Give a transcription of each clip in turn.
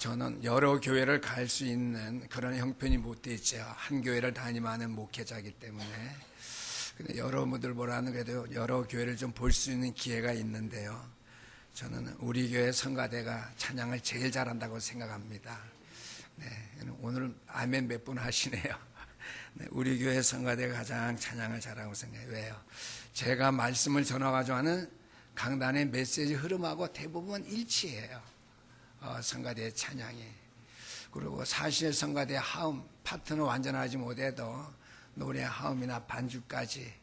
저는 여러 교회를 갈 수 있는 그런 형편이 못 되죠. 한 교회를 다니면 목회자이기 때문에. 근데 여러분들 보라는 그래도 여러 교회를 좀 볼 수 있는 기회가 있는데요. 저는 우리 교회 성가대가 찬양을 제일 잘한다고 생각합니다. 네, 오늘 아멘 몇 분 하시네요. 네, 우리 교회 성가대가 가장 찬양을 잘하고 생각해요. 왜요? 제가 말씀을 전하가지고 하는 강단의 메시지 흐름하고 대부분 일치해요. 성가대의 찬양이. 그리고 사실 성가대의 하음 파트는 완전하지 못해도 노래 하음이나 반주까지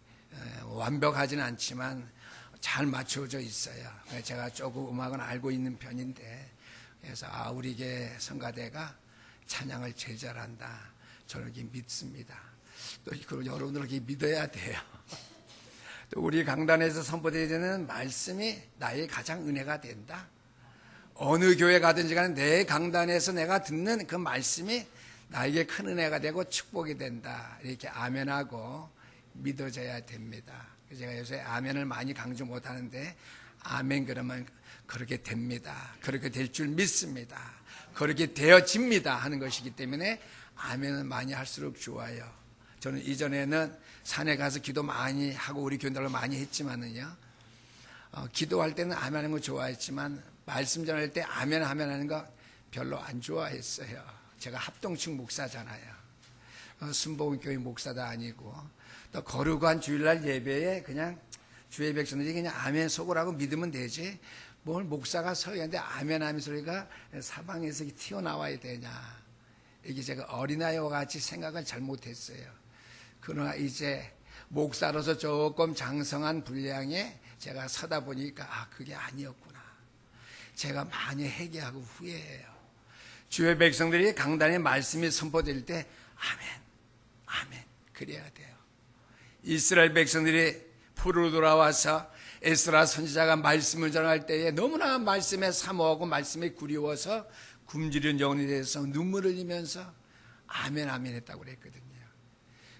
완벽하지는 않지만 잘 맞춰져 있어요. 제가 조금 음악은 알고 있는 편인데, 그래서 우리 교회 성가대가 찬양을 제일 잘한다, 저는 이렇게 믿습니다. 또 그리고 여러분들 이렇게 믿어야 돼요. 또 우리 강단에서 선포되는 말씀이 나의 가장 은혜가 된다. 어느 교회 가든지 간에 내 강단에서 내가 듣는 그 말씀이 나에게 큰 은혜가 되고 축복이 된다, 이렇게 아멘하고 믿어져야 됩니다. 제가 요새 아멘을 많이 강조 못하는데, 아멘 그러면 그렇게 됩니다, 그렇게 될 줄 믿습니다, 그렇게 되어집니다 하는 것이기 때문에 아멘은 많이 할수록 좋아요. 저는 이전에는 산에 가서 기도 많이 하고 우리 교인들로 많이 했지만은요, 기도할 때는 아멘 하는 거 좋아했지만 말씀 전할 때 아멘 하는 거 별로 안 좋아했어요. 제가 합동층 목사잖아요. 순복음교회 목사도 아니고, 또 거룩한 주일날 예배에 그냥 주의 백성들이 그냥 아멘 속으라고 믿으면 되지, 뭘 목사가 서야 하는데 아멘 하는 소리가 사방에서 튀어나와야 되냐, 이게 제가 어린아이와 같이 생각을 잘못했어요. 그러나 이제 목사로서 조금 장성한 분량에 제가 서다 보니까 그게 아니었구나, 제가 많이 회개하고 후회해요. 주의 백성들이 강단의 말씀이 선포될 때 아멘, 아멘 그래야 돼요. 이스라엘 백성들이 포로로 돌아와서 에스라 선지자가 말씀을 전할 때에 너무나 말씀에 사모하고 말씀에 그리워서 굶주린 영혼에 대해서 눈물을 흘리면서 아멘 아멘 했다고 그랬거든요.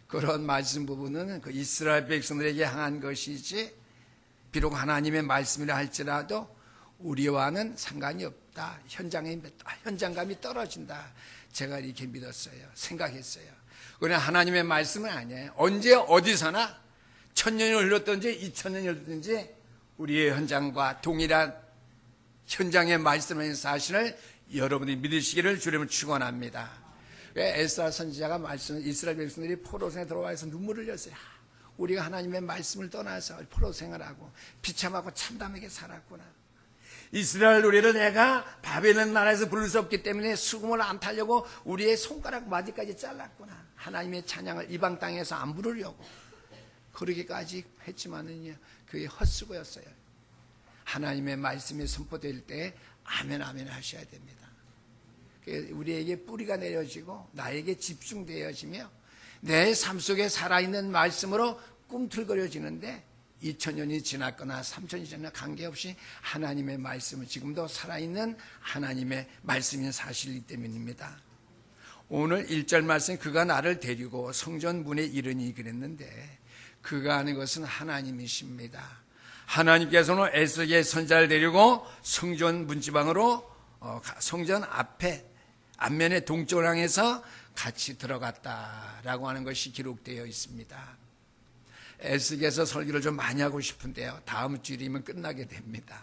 그런 말씀 부분은 그 이스라엘 백성들에게 향한 것이지, 비록 하나님의 말씀이라 할지라도 우리와는 상관이 없다, 현장감이 떨어진다, 제가 이렇게 믿었어요. 생각했어요. 그냥 하나님의 말씀은 아니에요. 언제 어디서나 1000년이 흘렀든지 2000년이 흘렀든지 우리의 현장과 동일한 현장의 말씀의 사실을 여러분이 믿으시기를 주님을 축원합니다. 에스라 선지자가 이스라엘 백성들이 포로생에 들어와서 눈물을 흘렸어요. 우리가 하나님의 말씀을 떠나서 포로 생활하고 비참하고 참담하게 살았구나. 이스라엘 노래를 내가 바벨론 나라에서 부를 수 없기 때문에 수금을 안 타려고 우리의 손가락 마디까지 잘랐구나. 하나님의 찬양을 이방 땅에서 안 부르려고 그러기까지 했지만은요, 그게 헛수고였어요. 하나님의 말씀이 선포될 때 아멘 아멘 하셔야 됩니다. 우리에게 뿌리가 내려지고 나에게 집중되어지며 내 삶 속에 살아있는 말씀으로 꿈틀거려지는데, 2000년이 지났거나 3000년이 지났거나 관계없이 하나님의 말씀은 지금도 살아있는 하나님의 말씀인 사실이기 때문입니다. 오늘 1절 말씀, 그가 나를 데리고 성전 문에 이르니 그랬는데, 그가 하는 것은 하나님이십니다. 하나님께서는 에스겔 선지자를 데리고 성전 문지방으로 성전 앞면에 동쪽을 향해서 같이 들어갔다라고 하는 것이 기록되어 있습니다. 에스겔서 설교를 좀 많이 하고 싶은데요, 다음 주일이면 끝나게 됩니다.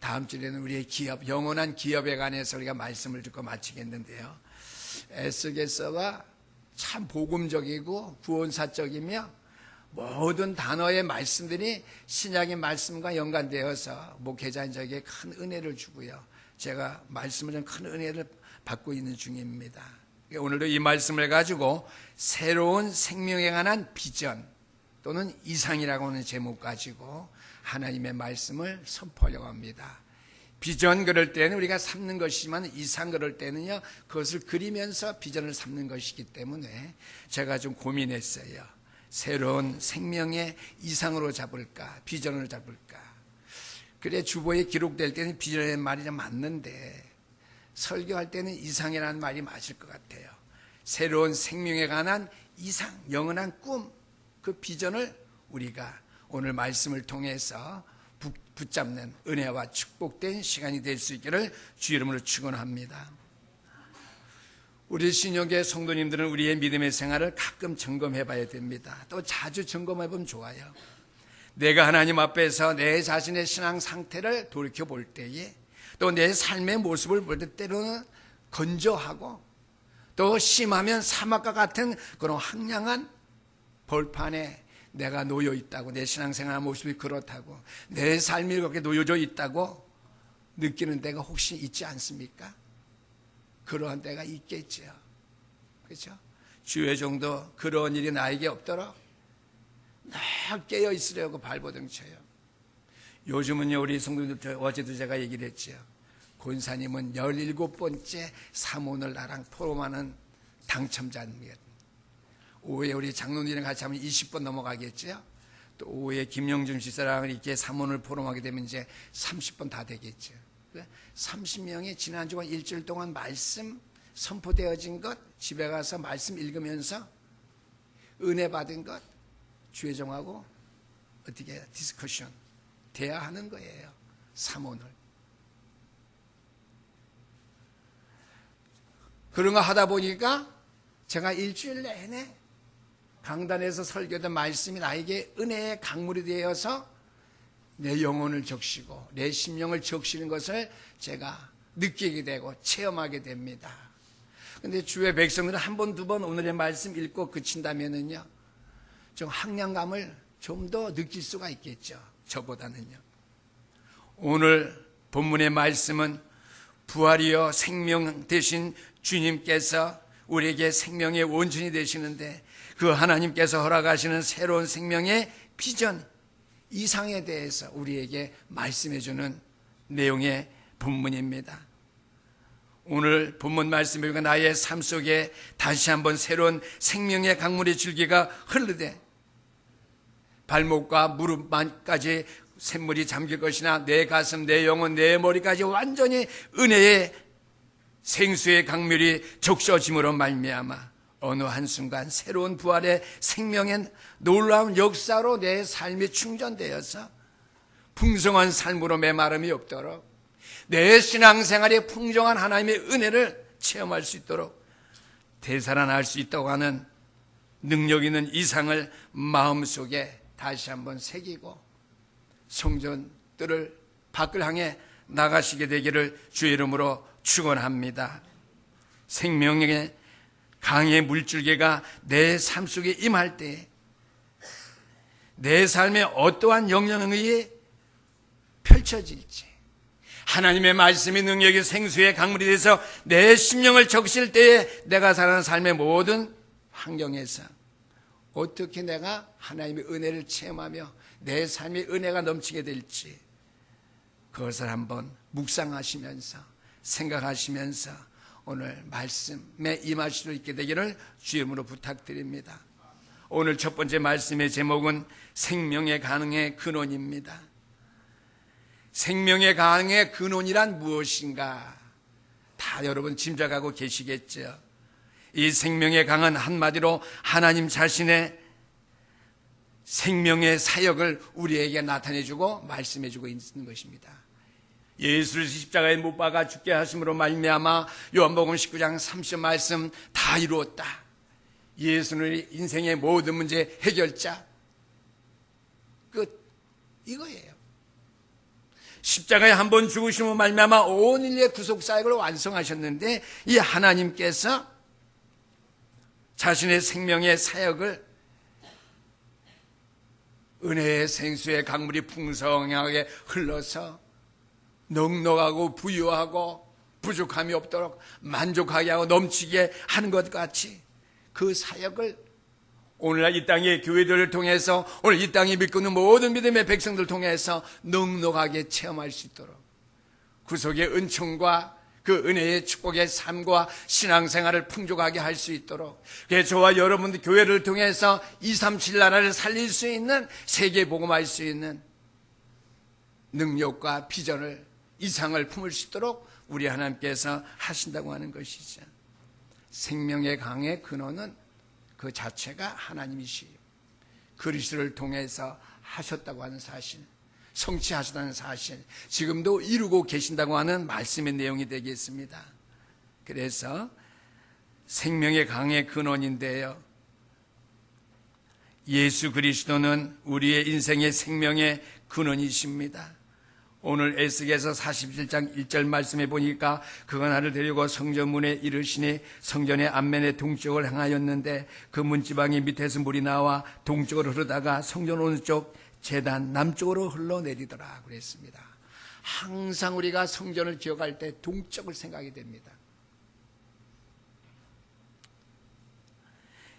다음 주에는 우리의 기업, 영원한 기업에 관해서 우리가 말씀을 듣고 마치겠는데요, 에스겔서가 참 복음적이고 구원사적이며 모든 단어의 말씀들이 신약의 말씀과 연관되어서 목회자인 저에게 큰 은혜를 주고요, 제가 말씀을 좀 큰 은혜를 받고 있는 중입니다. 오늘도 이 말씀을 가지고 새로운 생명에 관한 비전 또는 이상이라고 하는 제목 가지고 하나님의 말씀을 선포하려고 합니다. 비전 그럴 때는 우리가 삼는 것이지만 이상 그럴 때는요, 그것을 그리면서 비전을 삼는 것이기 때문에 제가 좀 고민했어요. 새로운 생명의 이상으로 잡을까, 비전을 잡을까. 그래 주보에 기록될 때는 비전의 말이 좀 맞는데, 설교할 때는 이상이라는 말이 맞을 것 같아요. 새로운 생명에 관한 이상, 영원한 꿈, 그 비전을 우리가 오늘 말씀을 통해서 붙잡는 은혜와 축복된 시간이 될 수 있기를 주 이름으로 축원합니다. 우리 신약의 성도님들은 우리의 믿음의 생활을 가끔 점검해 봐야 됩니다. 또 자주 점검해 보면 좋아요. 내가 하나님 앞에서 내 자신의 신앙 상태를 돌이켜 볼 때에, 또 내 삶의 모습을 볼 때 때로는 건조하고 또 심하면 사막과 같은 그런 황량한 벌판에 내가 놓여 있다고, 내 신앙생활 모습이 그렇다고, 내 삶이 그렇게 놓여져 있다고 느끼는 때가 혹시 있지 않습니까? 그러한 때가 있겠죠. 그렇죠? 주의 정도 그런 일이 나에게 없도록 늘 깨어 있으려고 발버둥 쳐요. 요즘은요, 우리 성도님들, 어제도 제가 얘기를 했죠. 권사님은 17번째 사모를 나랑 포럼하는 당첨자입니다. 오후에 우리 장로님이랑 같이 하면 20번 넘어가겠죠. 또 오후에 김영준 지사랑 이렇게 사모를 포럼하게 되면 이제 30번 다 되겠죠. 30명이 지난주간 일주일 동안 말씀 선포되어진 것, 집에 가서 말씀 읽으면서 은혜 받은 것, 주회종하고 어떻게 디스커션 대화하는 거예요. 사모를. 그런 거 하다 보니까 제가 일주일 내내 강단에서 설교된 말씀이 나에게 은혜의 강물이 되어서 내 영혼을 적시고 내 심령을 적시는 것을 제가 느끼게 되고 체험하게 됩니다. 그런데 주의 백성들은 한 번, 두 번 오늘의 말씀 읽고 그친다면은요, 좀 황량감을 좀 더 느낄 수가 있겠죠. 저보다는요. 오늘 본문의 말씀은 부활이요 생명 되신 주님께서 우리에게 생명의 원천이 되시는데, 그 하나님께서 허락하시는 새로운 생명의 비전, 이상에 대해서 우리에게 말씀해 주는 내용의 본문입니다. 오늘 본문 말씀에 보니까 나의 삶 속에 다시 한번 새로운 생명의 강물의 줄기가 흐르되 발목과 무릎만까지 샘물이 잠길 것이나 내 가슴, 내 영혼, 내 머리까지 완전히 은혜의 생수의 강물이 적셔짐으로 말미암아 어느 한순간 새로운 부활의 생명의 놀라운 역사로 내 삶이 충전되어서 풍성한 삶으로 메마름이 없도록, 내 신앙생활에 풍성한 하나님의 은혜를 체험할 수 있도록 되살아날 수 있다고 하는 능력 있는 이상을 마음속에 다시 한번 새기고 성전들을 밖을 향해 나가시게 되기를 주의 이름으로 축원합니다. 생명의 강의 물줄기가 내 삶 속에 임할 때 내 삶에 어떠한 영향이 펼쳐질지, 하나님의 말씀이 능력이 생수의 강물이 돼서 내 심령을 적실 때에 내가 살아가는 삶의 모든 환경에서 어떻게 내가 하나님의 은혜를 체험하며 내 삶의 은혜가 넘치게 될지, 그것을 한번 묵상하시면서 생각하시면서 오늘 말씀에 임할 수 있게 되기를 주의 이름으로 부탁드립니다. 오늘 첫 번째 말씀의 제목은 생명의 가능의 근원입니다. 생명의 가능의 근원이란 무엇인가? 다 여러분 짐작하고 계시겠죠. 이 생명의 강은 한마디로 하나님 자신의 생명의 사역을 우리에게 나타내주고 말씀해주고 있는 것입니다. 예수를 십자가에 못 박아 죽게 하심으로 말미암아 요한복음 19장 30절 말씀 다 이루었다. 예수는 인생의 모든 문제 해결자. 끝. 이거예요. 십자가에 한번 죽으심으로 말미암아 온 인류의 구속 사역을 완성하셨는데, 이 하나님께서 자신의 생명의 사역을 은혜의 생수의 강물이 풍성하게 흘러서 넉넉하고 부유하고 부족함이 없도록 만족하게 하고 넘치게 하는 것 같이 그 사역을 오늘날 이 땅의 교회들을 통해서, 오늘 이 땅에 믿고 있는 모든 믿음의 백성들을 통해서 넉넉하게 체험할 수 있도록 구속의 은총과 그 은혜의 축복의 삶과 신앙생활을 풍족하게 할 수 있도록, 저와 여러분들 교회를 통해서 237 나라를 살릴 수 있는, 세계 복음할 수 있는 능력과 비전을, 이상을 품을 수 있도록 우리 하나님께서 하신다고 하는 것이죠. 생명의 강의 근원은 그 자체가 하나님이시요 그리스도를 통해서 하셨다고 하는 사실, 성취하셨다는 사실, 지금도 이루고 계신다고 하는 말씀의 내용이 되겠습니다. 그래서 생명의 강의 근원인데요, 예수 그리스도는 우리의 인생의 생명의 근원이십니다. 오늘 에스겔서 47장 1절 말씀에 보니까 그가 나를 데리고 성전문에 이르시니 성전의 앞면에 동쪽을 향하였는데 그 문지방이 밑에서 물이 나와 동쪽으로 흐르다가 성전 오른쪽 제단 남쪽으로 흘러내리더라 그랬습니다. 항상 우리가 성전을 기억할 때 동쪽을 생각이 됩니다.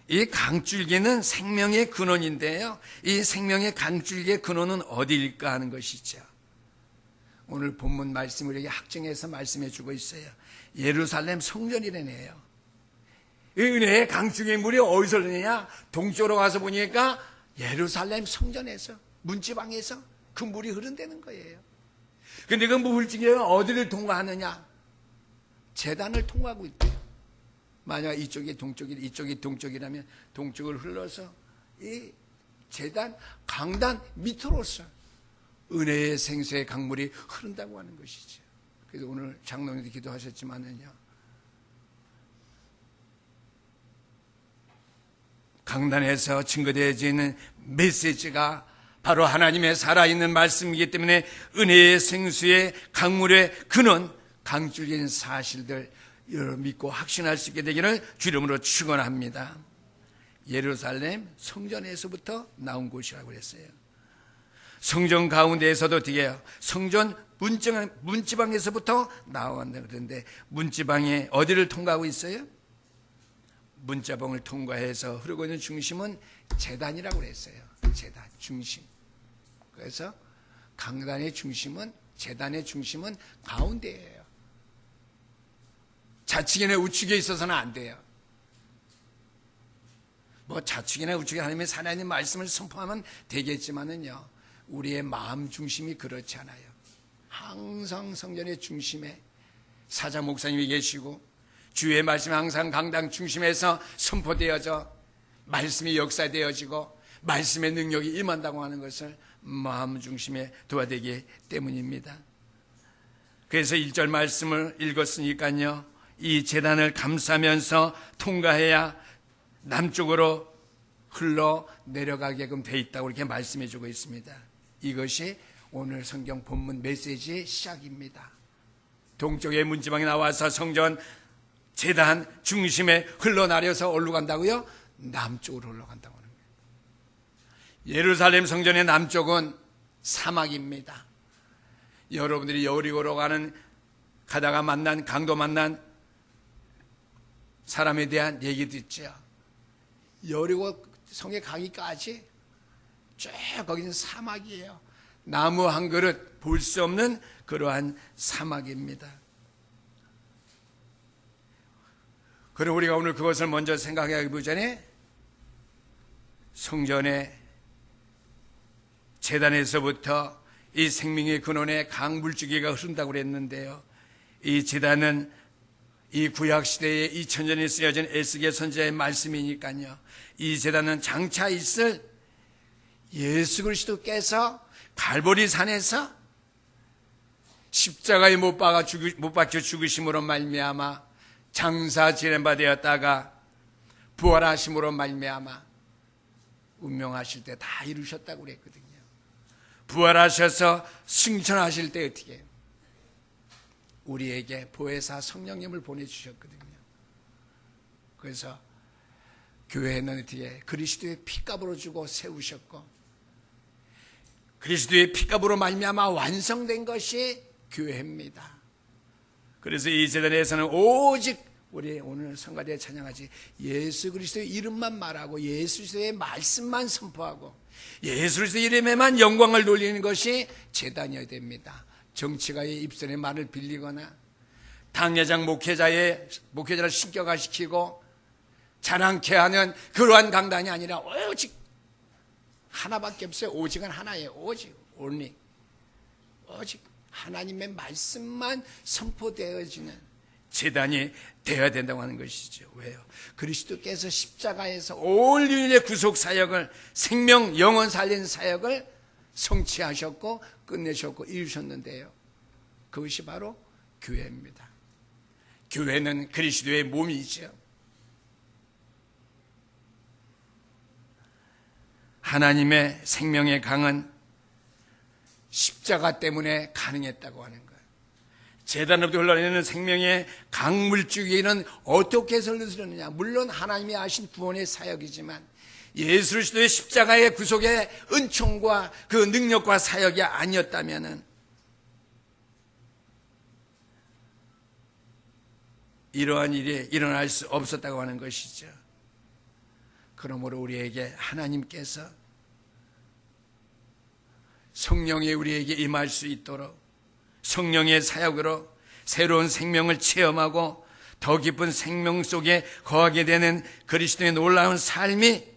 이 강줄기는 생명의 근원인데요, 이 생명의 강줄기의 근원은 어디일까 하는 것이죠. 오늘 본문 말씀 우리에게 확증해서 말씀해 주고 있어요. 예루살렘 성전이라네요. 이 은혜의 강줄기의 물이 어디서 흐르느냐? 동쪽으로 가서 보니까 예루살렘 성전에서, 문지방에서 그 물이 흐른다는 거예요. 근데 그 물줄기가 어디를 통과하느냐? 제단을 통과하고 있대요. 만약 이쪽이 동쪽이라면 동쪽을 흘러서 이 제단, 강단 밑으로서 은혜의 생수의 강물이 흐른다고 하는 것이죠. 그래서 오늘 장로님도 기도하셨지만은요, 강단에서 증거되어지는 메시지가 바로 하나님의 살아있는 말씀이기 때문에 은혜의 생수의 강물의 근원, 강줄기인 사실들 여러분 믿고 확신할 수 있게 되기를 주 이름으로 축원합니다. 예루살렘 성전에서부터 나온 곳이라고 그랬어요. 성전 가운데에서도 어떻게 해요? 성전 문지방에서부터 나온다 그러는데, 문지방에 어디를 통과하고 있어요? 문지방을 통과해서 흐르고 있는 중심은 제단이라고 그랬어요. 제단, 중심. 그래서 강단의 중심은, 제단의 중심은 가운데예요. 좌측이나 우측에 있어서는 안 돼요. 뭐 좌측이나 우측에 하나님의 살아있는 말씀을 선포하면 되겠지만은요, 우리의 마음 중심이 그렇지 않아요. 항상 성전의 중심에 사장 목사님이 계시고 주의 말씀이 항상 강당 중심에서 선포되어져 말씀이 역사되어지고 말씀의 능력이 임한다고 하는 것을 마음 중심에 둬야 되기 때문입니다. 그래서 1절 말씀을 읽었으니까요, 이 제단을 감싸면서 통과해야 남쪽으로 흘러 내려가게끔 돼 있다고 이렇게 말씀해 주고 있습니다. 이것이 오늘 성경 본문 메시지의 시작입니다. 동쪽의 문지방에 나와서 성전 제단 중심에 흘러내려서 어디로 간다고요? 남쪽으로 흘러간다고 하는 거예요. 예루살렘 성전의 남쪽은 사막입니다. 여러분들이 여리고로 가다가 만난, 강도 만난 사람에 대한 얘기 듣죠. 여리고 성에 가기까지 쭉 거기는 사막이에요. 나무 한 그릇 볼 수 없는 그러한 사막입니다. 그리고 우리가 오늘 그것을 먼저 생각하기 전에 성전의 제단에서부터 이 생명의 근원에 강물줄기가 흐른다고 그랬는데요, 이 제단은 이 구약시대에 2000년에 쓰여진 에스겔 선지자의 말씀이니까요, 이 제단은 장차 있을 예수 그리스도께서 갈보리 산에서 십자가에 못 박혀 죽으심으로 말미암아 장사 지낸바 되었다가 부활하심으로 말미암아 운명하실 때 다 이루셨다고 그랬거든요. 부활하셔서 승천하실 때 어떻게 해요? 우리에게 보혜사 성령님을 보내주셨거든요. 그래서 교회는 어떻게 그리스도의 피값으로 주고 세우셨고, 그리스도의 피값으로 말미암아 완성된 것이 교회입니다. 그래서 이 제단에서는 오직 우리 오늘 성가대에 찬양하지 예수 그리스도의 이름만 말하고 예수 그리스도의 말씀만 선포하고 예수 그리스도의 이름에만 영광을 돌리는 것이 제단이어야 됩니다. 정치가의 입술의 말을 빌리거나 당회장 목회자를 신격화시키고 자랑케 하는 그러한 강단이 아니라 오직 하나밖에 없어요. 오직은 하나예요. 오직 only. 오직 하나님의 말씀만 선포되어지는 제단이 되어야 된다고 하는 것이죠. 왜요? 그리스도께서 십자가에서 온 인류의 구속 사역을, 생명 영원 살리는 사역을 성취하셨고 끝내셨고 이루셨는데요. 그것이 바로 교회입니다. 교회는 그리스도의 몸이죠. 하나님의 생명의 강은 십자가 때문에 가능했다고 하는 거예요. 제단으로부터 흘러내리는 생명의 강물줄기는 어떻게 흘러내리느냐. 물론 하나님이 하신 구원의 사역이지만 예수 그리스도의 십자가의 구속의 은총과 그 능력과 사역이 아니었다면 이러한 일이 일어날 수 없었다고 하는 것이죠. 그러므로 우리에게 하나님께서 성령이 우리에게 임할 수 있도록 성령의 사역으로 새로운 생명을 체험하고 더 깊은 생명 속에 거하게 되는 그리스도의 놀라운 삶이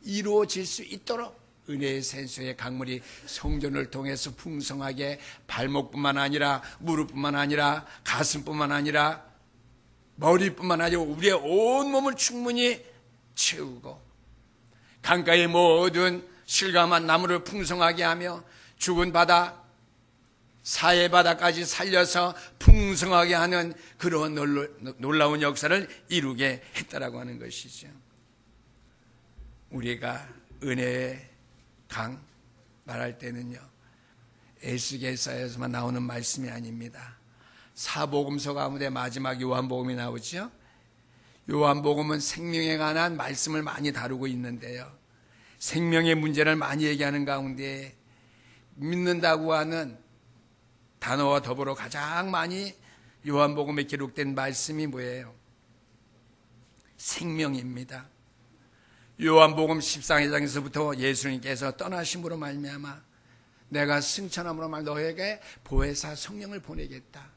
이루어질 수 있도록 은혜의 생수의 강물이 성전을 통해서 풍성하게 발목뿐만 아니라 무릎뿐만 아니라 가슴뿐만 아니라 머리뿐만 아니라 우리의 온몸을 충분히 채우고 강가의 모든 실감한 나무를 풍성하게 하며 죽은 바다 사해 바다까지 살려서 풍성하게 하는 그런 놀라운 역사를 이루게 했다라고 하는 것이죠. 우리가 은혜의 강 말할 때는요, 에스겔서에서만 나오는 말씀이 아닙니다. 사복음서 가운데 마지막 요한복음이 나오죠. 요한복음은 생명에 관한 말씀을 많이 다루고 있는데요, 생명의 문제를 많이 얘기하는 가운데 믿는다고 하는 단어와 더불어 가장 많이 요한복음에 기록된 말씀이 뭐예요? 생명입니다. 요한복음 14장에서부터 예수님께서 떠나심으로 말미암아 내가 승천함으로 말 너에게 보혜사 성령을 보내겠다.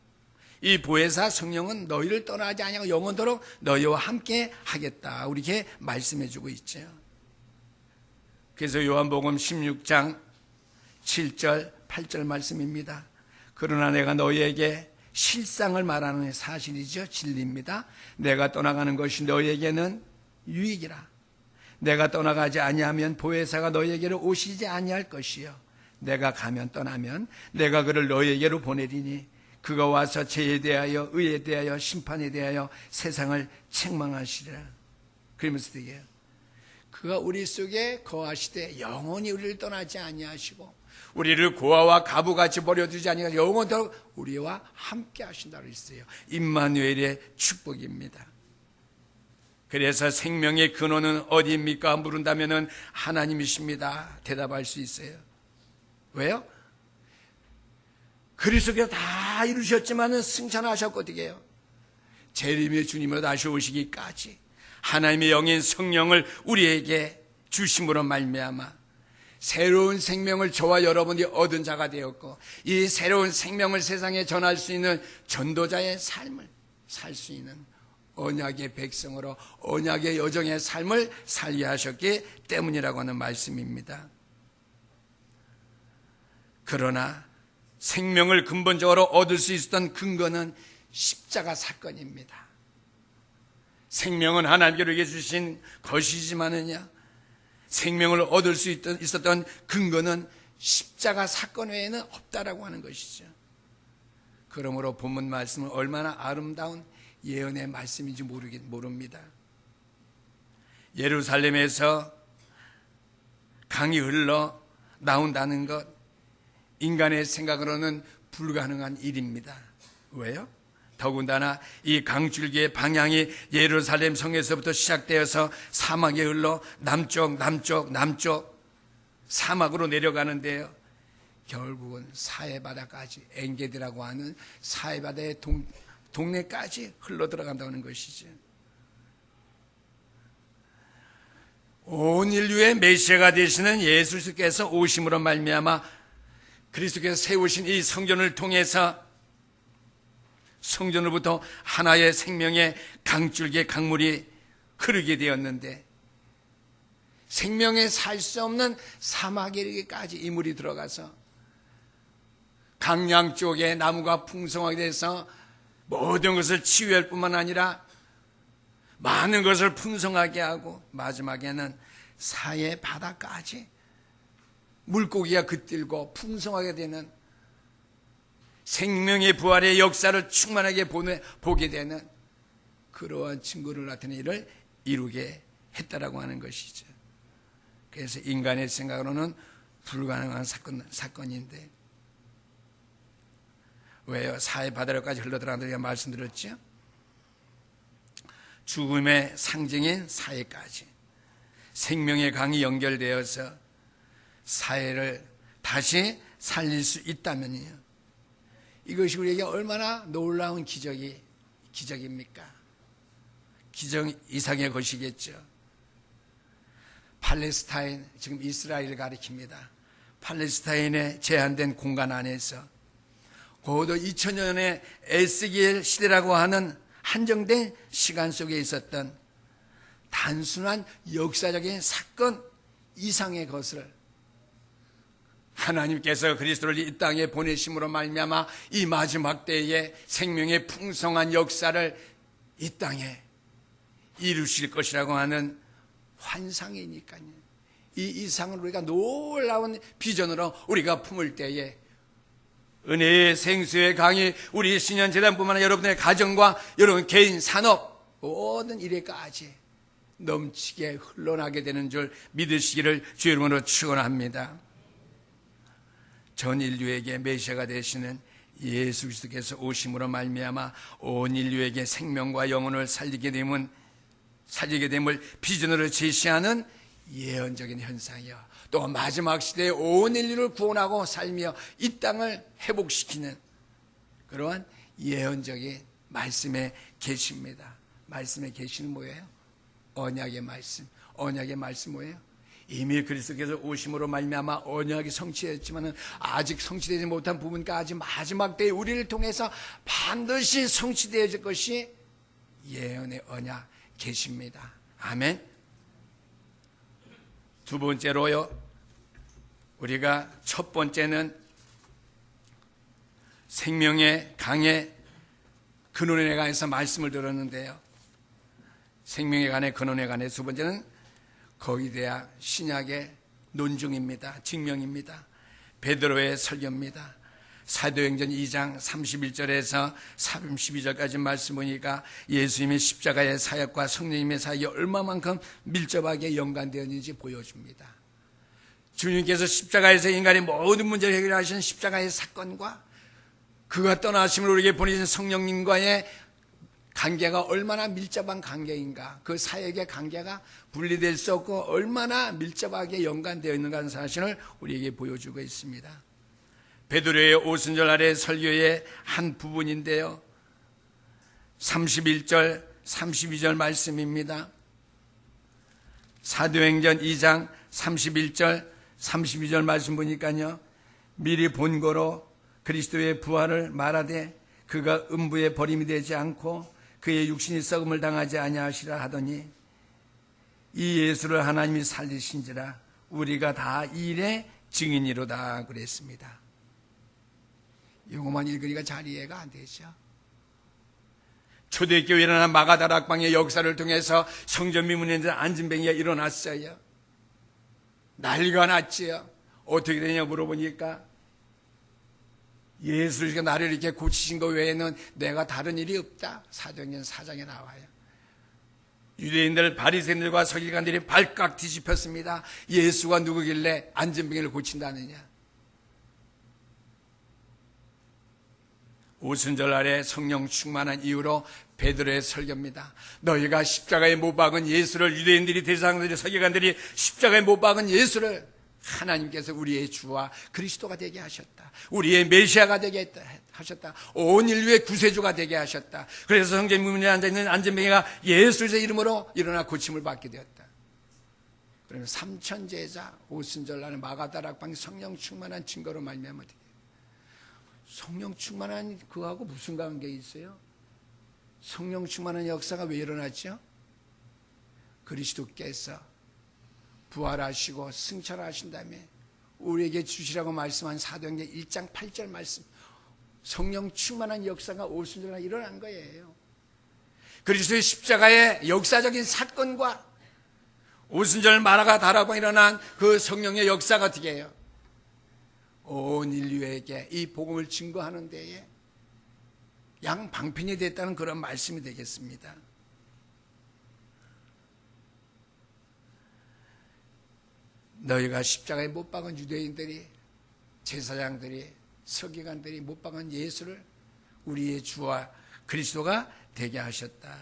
이 보혜사 성령은 너희를 떠나지 아니하고 영원토록 너희와 함께 하겠다. 우리에게 말씀해 주고 있죠. 그래서 요한복음 16장 7절 8절 말씀입니다. 그러나 내가 너희에게 실상을 말하는 사실이죠. 진리입니다. 내가 떠나가는 것이 너희에게는 유익이라. 내가 떠나가지 아니하면 보혜사가 너희에게로 오시지 아니할 것이요, 내가 가면 떠나면 내가 그를 너희에게로 보내리니 그가 와서 죄에 대하여 의에 대하여 심판에 대하여 세상을 책망하시리라. 그러면서 되게요, 그가 우리 속에 거하시되 영원히 우리를 떠나지 아니하시고 우리를 고아와 가부같이 버려두지 아니하시고 영원토록 우리와 함께 하신다고 했어요. 임마누엘의 축복입니다. 그래서 생명의 근원은 어디입니까? 물은다면 하나님이십니다. 대답할 수 있어요. 왜요? 그리스도께서 다 이루셨지만 승천하셨거든요. 재림의 주님으로 다시 오시기까지 하나님의 영인 성령을 우리에게 주심으로 말미암아 새로운 생명을 저와 여러분이 얻은 자가 되었고, 이 새로운 생명을 세상에 전할 수 있는 전도자의 삶을 살 수 있는 언약의 백성으로 언약의 여정의 삶을 살게 하셨기 때문이라고 하는 말씀입니다. 그러나 생명을 근본적으로 얻을 수 있었던 근거는 십자가 사건입니다. 생명은 하나님께로 주신 것이지만은요, 생명을 얻을 수 있었던 근거는 십자가 사건 외에는 없다라고 하는 것이죠. 그러므로 본문 말씀은 얼마나 아름다운 예언의 말씀인지 모릅니다. 예루살렘에서 강이 흘러 나온다는 것, 인간의 생각으로는 불가능한 일입니다. 왜요? 더군다나 이 강줄기의 방향이 예루살렘 성에서부터 시작되어서 사막에 흘러 남쪽 사막으로 내려가는데요, 결국은 사해바다까지, 엔게디라고 하는 사해바다의 동네까지 흘러 들어간다는 것이죠. 온 인류의 메시아가 되시는 예수 그리스도께서 오심으로 말미암아 그리스도께서 세우신 이 성전을 통해서 성전으로부터 하나의 생명의 강줄기의 강물이 흐르게 되었는데, 생명에 살 수 없는 사막에 이르기까지 이 물이 들어가서 강양 쪽에 나무가 풍성하게 돼서 모든 것을 치유할 뿐만 아니라 많은 것을 풍성하게 하고 마지막에는 사해 바다까지 물고기가 깃들고 풍성하게 되는 생명의 부활의 역사를 충만하게 보게 되는 그러한 증거를 나타내는 일을 이루게 했다라고 하는 것이죠. 그래서 인간의 생각으로는 불가능한 사건인데 왜요? 사해 바다로까지 흘러들어간다고 제가 말씀드렸죠. 죽음의 상징인 사해까지 생명의 강이 연결되어서 사해를 다시 살릴 수 있다면요, 이것이 우리에게 얼마나 놀라운 기적입니까? 기적 이상의 것이겠죠. 팔레스타인, 지금 이스라엘을 가리킵니다. 팔레스타인의 제한된 공간 안에서 고도 2000년의 에스겔 시대라고 하는 한정된 시간 속에 있었던 단순한 역사적인 사건 이상의 것을 하나님께서 그리스도를 이 땅에 보내심으로 말미암아 이 마지막 때에 생명의 풍성한 역사를 이 땅에 이루실 것이라고 하는 환상이니까요. 이 이상을 우리가 놀라운 비전으로 우리가 품을 때에 은혜의 생수의 강이 우리 신년재단뿐만 아니라 여러분의 가정과 여러분 개인 산업 모든 일에까지 넘치게 흘러나게 되는 줄 믿으시기를 주의 이름으로 축원합니다. 전 인류에게 메시아가 되시는 예수 그리스도께서 오심으로 말미암아 온 인류에게 생명과 영혼을 살리게 됨을 비전으로 제시하는 예언적인 현상이요, 또 마지막 시대에 온 인류를 구원하고 살며 이 땅을 회복시키는 그러한 예언적인 말씀의 계시입니다. 말씀의 계시는 뭐예요? 언약의 말씀. 언약의 말씀 뭐예요? 이미 그리스도께서 오심으로 말미암아 언약이 성취됐지만 아직 성취되지 못한 부분까지 마지막 때에 우리를 통해서 반드시 성취되어질 것이 예언의 언약 계십니다. 아멘. 두 번째로요, 우리가 첫 번째는 생명의 강의 근원에 관해서 말씀을 들었는데요, 생명의 강의 근원에 관해서 두 번째는 거기대야 신약의 논증입니다. 증명입니다. 베드로의 설교입니다. 사도행전 2장 31절에서 32절까지 말씀 보니까 예수님의 십자가의 사역과 성령님의 사역이 얼마만큼 밀접하게 연관되었는지 보여줍니다. 주님께서 십자가에서 인간의 모든 문제를 해결하신 십자가의 사건과 그가 떠나심을 우리에게 보내신 성령님과의 관계가 얼마나 밀접한 관계인가, 그 사역의 관계가 분리될 수 없고 얼마나 밀접하게 연관되어 있는가 하는 사실을 우리에게 보여주고 있습니다. 베드로의 오순절 아래 설교의 한 부분인데요, 31절 32절 말씀입니다. 사도행전 2장 31절 32절 말씀 보니까요, 미리 본고로 그리스도의 부활을 말하되 그가 음부에 버림이 되지 않고 그의 육신이 썩음을 당하지 아니하시라 하더니 이 예수를 하나님이 살리신지라 우리가 다 이 일의 증인이로다 그랬습니다. 이것만 읽으니까 잘 이해가 안 되죠. 초대교회에 일어난 마가다락방의 역사를 통해서 성전 미문에 있는 안진뱅이가 일어났어요. 난리가 났지요. 어떻게 되냐 물어보니까 예수가 나를 이렇게 고치신 것 외에는 내가 다른 일이 없다. 사도행전 4장에 나와요. 유대인들 바리새인들과 서기관들이 발칵 뒤집혔습니다. 예수가 누구길래 안진뱅이를 고친다느냐. 오순절 아래 성령 충만한 이유로 베드로의 설교입니다. 너희가 십자가에 못 박은 예수를, 유대인들이 대제사장들이 서기관들이 십자가에 못 박은 예수를 하나님께서 우리의 주와 그리스도가 되게 하셨다. 우리의 메시아가 되게 하셨다. 온 인류의 구세주가 되게 하셨다. 그래서 성전 문에 앉아있는 안진뱅이가 예수의 이름으로 일어나 고침을 받게 되었다. 그러면 삼천제자 오순절 날은 마가다락방이 성령 충만한 증거로 말미암아 되게. 성령 충만한 그거하고 무슨 관계 있어요? 성령 충만한 역사가 왜 일어났죠? 그리스도께서 부활하시고 승천하신 다음에 우리에게 주시라고 말씀한 사도행전 1장 8절 말씀, 성령 충만한 역사가 오순절날 일어난 거예요. 그리스도의 십자가의 역사적인 사건과 오순절 마라가 다라고 일어난 그 성령의 역사가 어떻게 해요? 온 인류에게 이 복음을 증거하는 데에 양방편이 됐다는 그런 말씀이 되겠습니다. 너희가 십자가에 못 박은 유대인들이, 제사장들이, 서기관들이 못 박은 예수를 우리의 주와 그리스도가 되게 하셨다.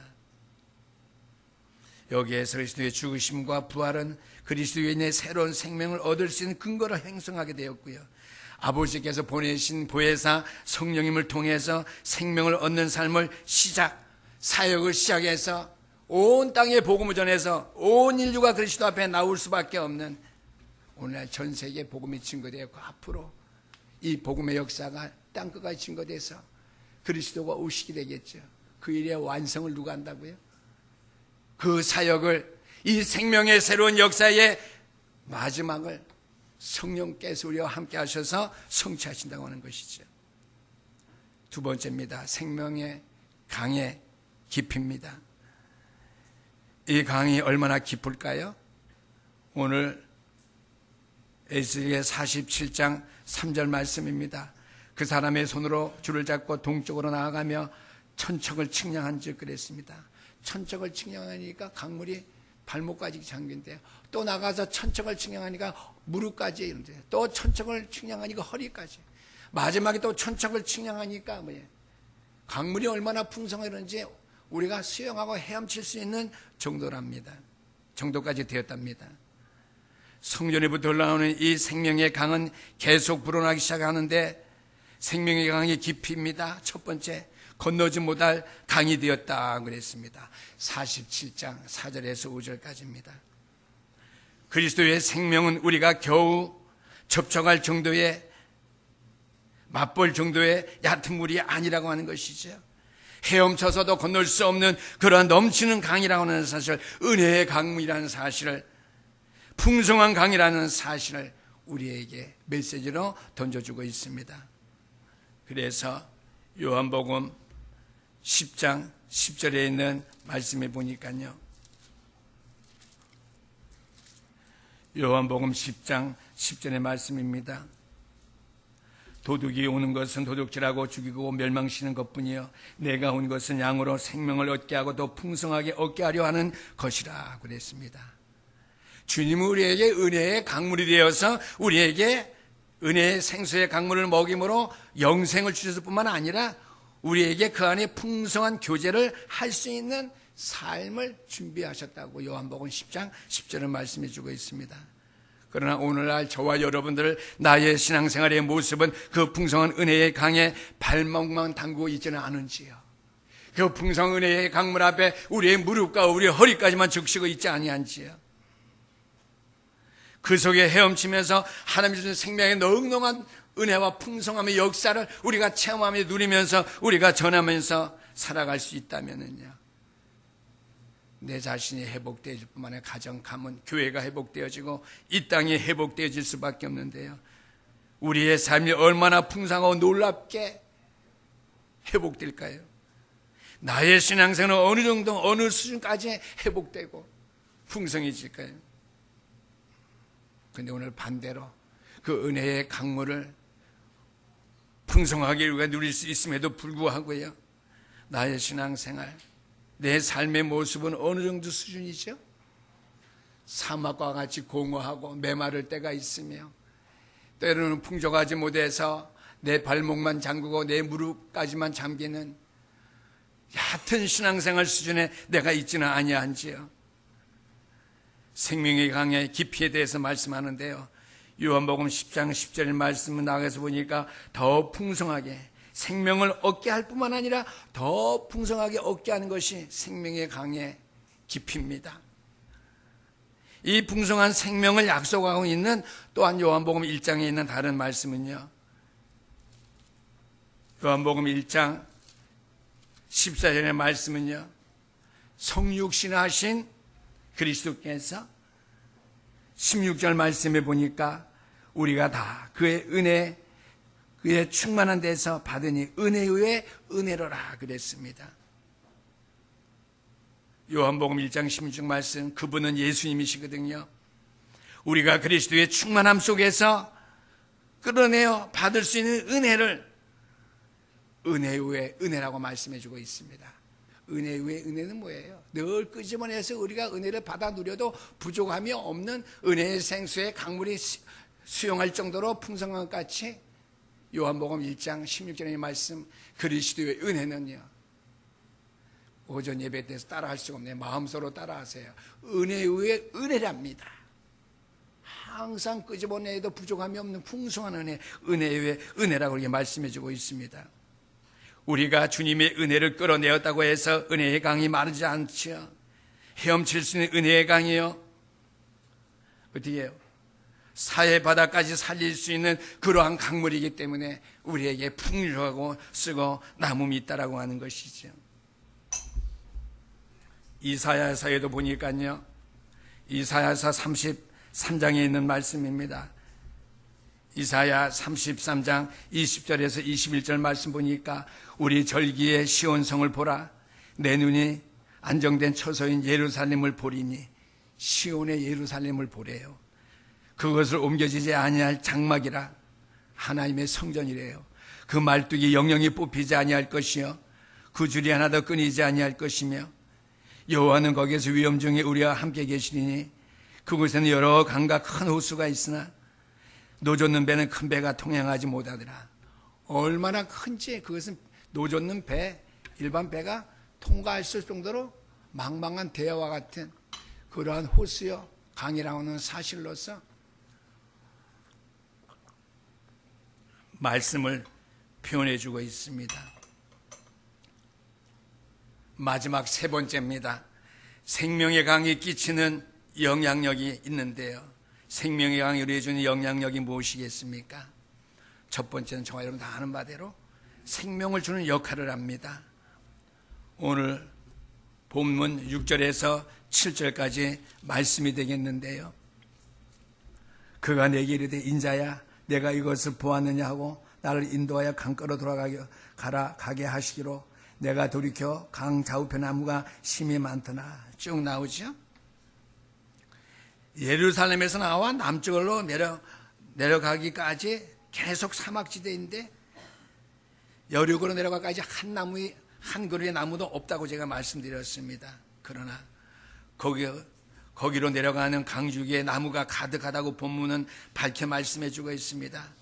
여기에서 그리스도의 죽으심과 부활은 그리스도에 인해 새로운 생명을 얻을 수 있는 근거를 형성하게 되었고요. 아버지께서 보내신 보혜사 성령님을 통해서 생명을 얻는 삶을 사역을 시작해서 온 땅에 복음을 전해서 온 인류가 그리스도 앞에 나올 수밖에 없는, 오늘날 전 세계에 복음이 증거되었고 앞으로 이 복음의 역사가 땅끝까지 증거돼서 그리스도가 오시게 되겠죠. 그 일의 완성을 누가 한다고요? 그 사역을, 이 생명의 새로운 역사의 마지막을 성령께서 우리와 함께 하셔서 성취하신다고 하는 것이죠. 두 번째입니다. 생명의 강의 깊이입니다. 이 강이 얼마나 깊을까요? 오늘 에스겔 47장 3절 말씀입니다. 그 사람의 손으로 줄을 잡고 동쪽으로 나아가며 천척을 측량한 즉 그랬습니다. 천척을 측량하니까 강물이 발목까지 잠긴대요. 또 나가서 천척을 측량하니까 무릎까지 이런데요. 또 천척을 측량하니까 허리까지. 마지막에 또 천척을 측량하니까 뭐예요? 강물이 얼마나 풍성했는지 우리가 수영하고 헤엄칠 수 있는 정도랍니다. 정도까지 되었답니다. 성전에부터 흘러나오는 이 생명의 강은 계속 불어나기 시작하는데 생명의 강의 깊이입니다. 첫 번째, 건너지 못할 강이 되었다 그랬습니다. 47장 4절에서 5절까지입니다. 그리스도의 생명은 우리가 겨우 접촉할 정도의, 맛볼 정도의 얕은 물이 아니라고 하는 것이죠. 헤엄쳐서도 건널 수 없는 그러한 넘치는 강이라고 하는 사실, 은혜의 강이라는 사실을, 풍성한 강이라는 사실을 우리에게 메시지로 던져주고 있습니다. 그래서 요한복음 10장 10절에 있는 말씀에 보니까요, 요한복음 10장 10절의 말씀입니다. 도둑이 오는 것은 도둑질하고 죽이고 멸망시키는 것뿐이요 내가 온 것은 양으로 생명을 얻게 하고 더 풍성하게 얻게 하려 하는 것이라 그랬습니다. 주님은 우리에게 은혜의 강물이 되어서 우리에게 은혜의 생수의 강물을 먹임으로 영생을 주셨을 뿐만 아니라 우리에게 그 안에 풍성한 교제를 할 수 있는 삶을 준비하셨다고 요한복음 10장 10절은 말씀해 주고 있습니다. 그러나 오늘날 저와 여러분들 나의 신앙생활의 모습은 그 풍성한 은혜의 강에 발목만 담그고 있지는 않은지요. 그 풍성한 은혜의 강물 앞에 우리의 무릎과 우리의 허리까지만 적시고 있지 아니한지요. 그 속에 헤엄치면서 하나님 주신 생명의 넉넉한 은혜와 풍성함의 역사를 우리가 체험하며 누리면서 우리가 전하면서 살아갈 수 있다면은요, 내 자신이 회복되어질 뿐만 아니라 가정, 가문, 교회가 회복되어지고 이 땅이 회복되어질 수밖에 없는데요, 우리의 삶이 얼마나 풍성하고 놀랍게 회복될까요? 나의 신앙생활은 어느 정도, 어느 수준까지 회복되고 풍성해질까요? 그런데 오늘 반대로 그 은혜의 강물을 풍성하게 우리가 누릴 수 있음에도 불구하고요, 나의 신앙생활, 내 삶의 모습은 어느 정도 수준이죠? 사막과 같이 공허하고 메마를 때가 있으며, 때로는 풍족하지 못해서 내 발목만 잠그고 내 무릎까지만 잠기는 얕은 신앙생활 수준에 내가 있지는 아니한지요. 생명의 강의 깊이에 대해서 말씀하는데요, 요한복음 10장 10절 말씀을 나가서 보니까 더 풍성하게 생명을 얻게 할 뿐만 아니라 더 풍성하게 얻게 하는 것이 생명의 강의 깊이입니다. 이 풍성한 생명을 약속하고 있는 또한 요한복음 1장에 있는 다른 말씀은요, 요한복음 1장 14절의 말씀은요, 성육신하신 그리스도께서 16절 말씀에 보니까 우리가 다 그의 은혜, 그의 충만한 데서 받으니 은혜 위에 은혜로라 그랬습니다. 요한복음 1장 16절 말씀, 그분은 예수님이시거든요. 우리가 그리스도의 충만함 속에서 끌어내어 받을 수 있는 은혜를 은혜 위에 은혜라고 말씀해 주고 있습니다. 은혜 위에 은혜는 뭐예요? 늘 끄집어내서 우리가 은혜를 받아 누려도 부족함이 없는 은혜의 생수에 강물이 수용할 정도로 풍성한 것 같이 요한복음 1장 16절의 말씀, 그리스도의 은혜는요, 오전 예배 때에서 따라할 수가 없네요. 마음속으로 따라하세요. 은혜 위에 은혜랍니다. 항상 끄집어내도 부족함이 없는 풍성한 은혜, 은혜 위에 은혜라고 이렇게 말씀해 주고 있습니다. 우리가 주님의 은혜를 끌어내었다고 해서 은혜의 강이 마르지 않죠. 헤엄칠 수 있는 은혜의 강이요, 어떻게 해요? 사해 바다까지 살릴 수 있는 그러한 강물이기 때문에 우리에게 풍요하고 쓰고 남음이 있다라고 하는 것이죠. 이사야서에도 보니까요, 이사야서 33장에 있는 말씀입니다. 이사야 33장 20절에서 21절 말씀 보니까 우리 절기의 시온성을 보라, 내 눈이 안정된 처소인 예루살렘을 보리니, 시온의 예루살렘을 보래요. 그것을 옮겨지지 아니할 장막이라, 하나님의 성전이래요. 그 말뚝이 영영이 뽑히지 아니할 것이요, 그 줄이 하나도 끊이지 아니할 것이며, 여호와는 거기에서 위엄 중에 우리와 함께 계시리니 그곳에는 여러 강과 큰 호수가 있으나 노젓는 배는 큰 배가 통행하지 못하더라. 얼마나 큰지, 그것은 노젓는 배, 일반 배가 통과할 수 있을 정도로 망망한 대야와 같은 그러한 호수요, 강이라고 하는 사실로서 말씀을 표현해 주고 있습니다. 마지막 세 번째입니다. 생명의 강이 끼치는 영향력이 있는데요, 생명의 강이 우리에게 주는 영향력이 무엇이겠습니까? 첫 번째는 저와 여러분 다 아는 바대로 생명을 주는 역할을 합니다. 오늘 본문 6절에서 7절까지 말씀이 되겠는데요, 그가 내게 이르되 인자야, 내가 이것을 보았느냐 하고 나를 인도하여 강가로 가게 하시기로 내가 돌이켜 강 좌우편 나무가 심이 많더나. 쭉 나오죠. 예루살렘에서 나와 남쪽으로 내려가기까지 계속 사막지대인데 여륙으로 내려가기까지 한 그루의 나무도 없다고 제가 말씀드렸습니다. 그러나 거기로 내려가는 강줄기에 나무가 가득하다고 본문은 밝혀 말씀해 주고 있습니다.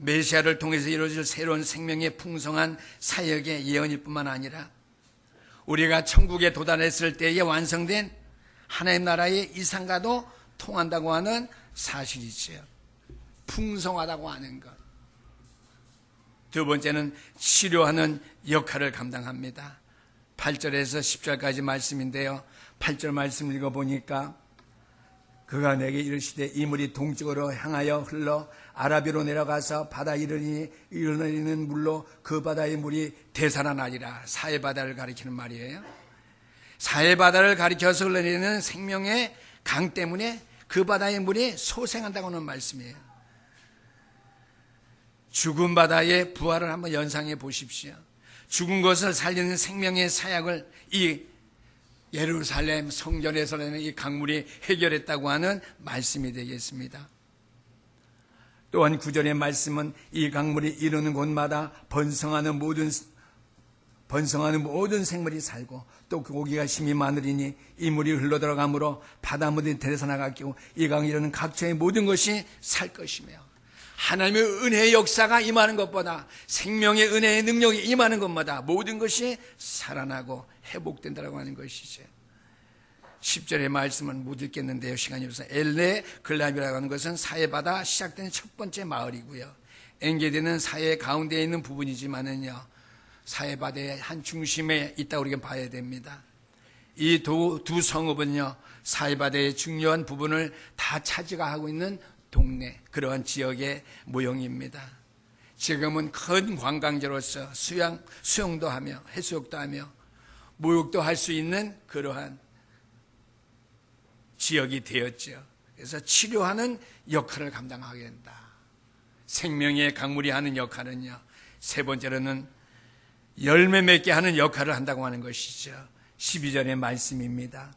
메시아를 통해서 이루어질 새로운 생명의 풍성한 사역의 예언일 뿐만 아니라 우리가 천국에 도달했을 때에 완성된 하나님 나라의 이상과도 통한다고 하는 사실이지요. 풍성하다고 하는 것. 두 번째는 치료하는 역할을 감당합니다. 8절에서 10절까지 말씀인데요, 8절 말씀 읽어보니까 그가 내게 이르시되 이 물이 동쪽으로 향하여 흘러 아라비로 내려가서 바다 이르는 물로 그 바다의 물이 되살아나리라. 사해바다를 가리키는 말이에요. 사해바다를 가리켜서 흘러내리는 생명의 강 때문에 그 바다의 물이 소생한다고 하는 말씀이에요. 죽은 바다의 부활을 한번 연상해 보십시오. 죽은 것을 살리는 생명의 사역을 이 예루살렘 성전에서는 이 강물이 해결했다고 하는 말씀이 되겠습니다. 또한 9절의 말씀은 이 강물이 이르는 곳마다 번성하는 모든 생물이 살고 또 그 고기가 심이 많으리니 이 물이 흘러들어가므로 바닷물이 되살아나가고 이 강이 이르는 각처의 모든 것이 살 것이며, 하나님의 은혜의 역사가 임하는 것보다 생명의 은혜의 능력이 임하는 것마다 모든 것이 살아나고 회복된다고 하는 것이죠. 10절의 말씀은 못 읽겠는데요, 시간이 없어서. 엘레 글람이라고 하는 것은 사해바다 시작된 첫 번째 마을이고요, 엔게디는 사해 가운데에 있는 부분이지만은요, 사해바다의 한 중심에 있다고 우리가 봐야 됩니다. 이 두 성읍은요, 사해바다의 중요한 부분을 다 차지하고 있는 동네, 그러한 지역의 모형입니다. 지금은 큰 관광지로서 수영도 하며 해수욕도 하며 목욕도 할 수 있는 그러한 지역이 되었죠. 그래서 치료하는 역할을 감당하게 된다. 생명의 강물이 하는 역할은요, 세 번째로는 열매 맺게 하는 역할을 한다고 하는 것이죠. 12절의 말씀입니다.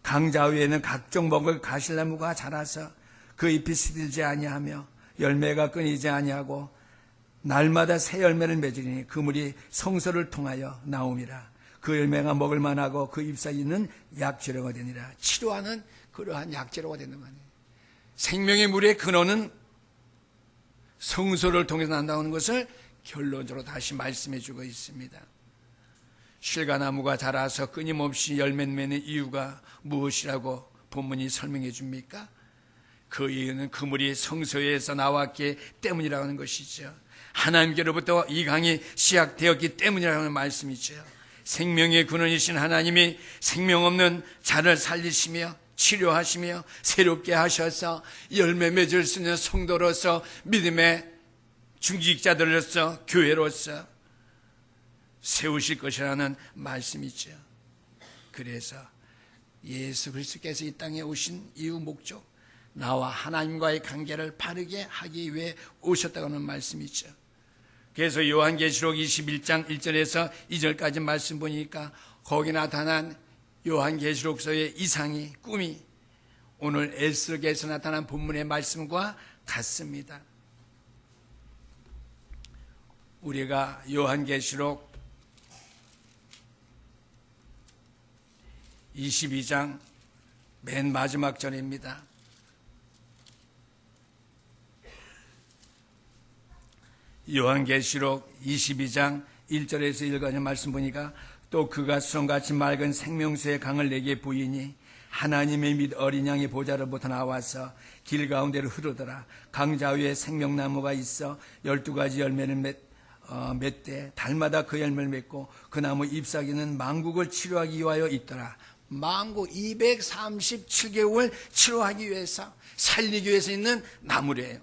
강자 위에는 각종 먹을 가실나무가 자라서 그 잎이 시들지 아니하며 열매가 끊이지 아니하고 날마다 새 열매를 맺으니 그물이 성소를 통하여 나옴이라. 그 열매가 먹을 만하고 그 잎사귀 있는 약재료가 되니라. 치료하는 그러한 약재료가 된단 말이에요. 생명의 물의 근원은 성소를 통해서 난다는 것을 결론적으로 다시 말씀해 주고 있습니다. 실과나무가 자라서 끊임없이 열매를 맺는 이유가 무엇이라고 본문이 설명해 줍니까? 그 이유는 그물이 성소에서 나왔기 때문이라고 하는 것이죠. 하나님께로부터 이 강이 시작되었기 때문이라는 말씀이죠. 생명의 근원이신 하나님이 생명 없는 자를 살리시며 치료하시며 새롭게 하셔서 열매 맺을 수 있는 성도로서 믿음의 중직자들로서 교회로서 세우실 것이라는 말씀이죠. 그래서 예수 그리스도께서 이 땅에 오신 이유 목적, 나와 하나님과의 관계를 바르게 하기 위해 오셨다고 하는 말씀이죠. 그래서 요한계시록 21장 1절에서 2절까지 말씀 보니까 거기 나타난 요한계시록서의 이상이, 꿈이 오늘 에스겔에서 나타난 본문의 말씀과 같습니다. 우리가 요한계시록 22장 맨 마지막 절입니다. 요한계시록 22장 1절에서 1절까지 말씀 보니까 또 그가 수정같이 맑은 생명수의 강을 내게 보이니 하나님의 및 어린 양의 보좌로부터 나와서 길 가운데로 흐르더라. 강자 위에 생명나무가 있어 12가지 열매를 맺되 달마다 그 열매를 맺고 그 나무 잎사귀는 만국을 치료하기 위하여 있더라. 만국 237개월 치료하기 위해서, 살리기 위해서 있는 나무래요.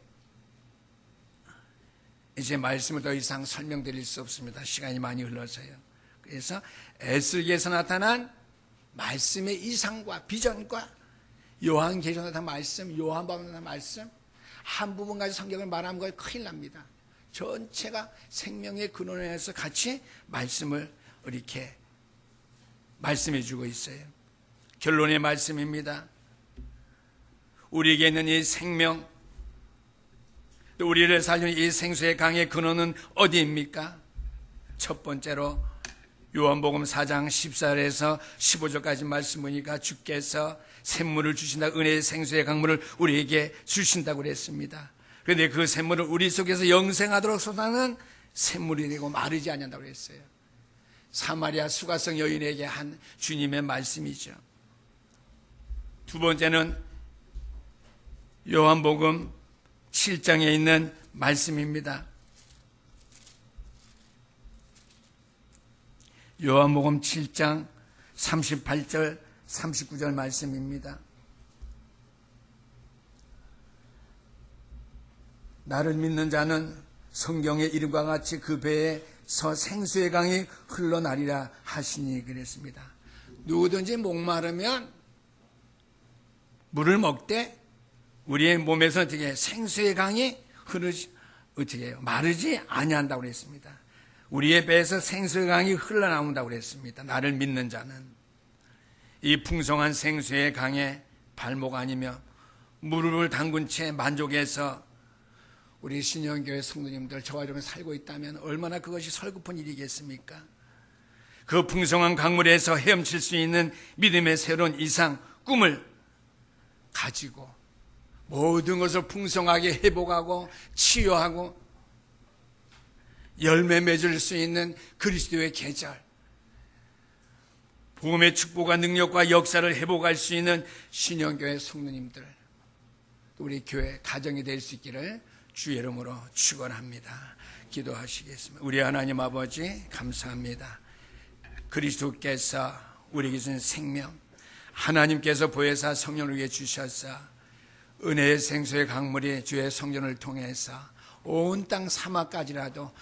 이제 말씀을 더 이상 설명드릴 수 없습니다. 시간이 많이 흘러서요. 그래서 에스겔에서 나타난 말씀의 이상과 비전과 요한계시록에 나타난 말씀, 요한복음에 나타난 말씀, 한 부분 가지고 성경을 말하면 거의 큰일 납니다. 전체가 생명의 근원에서 같이 말씀을 이렇게 말씀해 주고 있어요. 결론의 말씀입니다. 우리에게 있는 이 생명, 또 우리를 살리는 이 생수의 강의 근원은 어디입니까? 첫 번째로 요한복음 4장 14절에서 15절까지 말씀 보니까 주께서 샘물을 주신다, 은혜의 생수의 강물을 우리에게 주신다고 그랬습니다. 그런데 그 샘물을 우리 속에서 영생하도록 쏟아는 샘물이 되고 마르지 않는다고 그랬어요. 사마리아 수가성 여인에게 한 주님의 말씀이죠. 두 번째는 요한복음 7장에 있는 말씀입니다. 요한복음 7장 38절 39절 말씀입니다. 나를 믿는 자는 성경의 이름과 같이 그 배에서 생수의 강이 흘러나리라 하시니 그랬습니다. 누구든지 목마르면 물을 먹되 우리의 몸에서 어떻게 생수의 강이 흐르지 어떻게 해요? 마르지 아니한다고 그랬습니다. 우리의 배에서 생수의 강이 흘러나온다고 그랬습니다. 나를 믿는 자는 이 풍성한 생수의 강에 발목 아니며 무릎을 담근 채 만족해서 우리 신영교회 성도님들 저와 여러분 살고 있다면 얼마나 그것이 설굽은 일이겠습니까? 그 풍성한 강물에서 헤엄칠 수 있는 믿음의 새로운 이상, 꿈을 가지고 모든 것을 풍성하게 회복하고 치유하고 열매 맺을 수 있는 그리스도의 계절, 복음의 축복과 능력과 역사를 회복할 수 있는 신영교회 성도님들, 우리 교회 가정이 될 수 있기를 주의 이름으로 축원합니다. 기도하시겠습니다. 우리 하나님 아버지 감사합니다. 그리스도께서 우리에게 주신 생명, 하나님께서 보혜사 성령을 위해 주셔서 은혜의 생수의 강물이 주의 성전을 통해서 온 땅 사막까지라도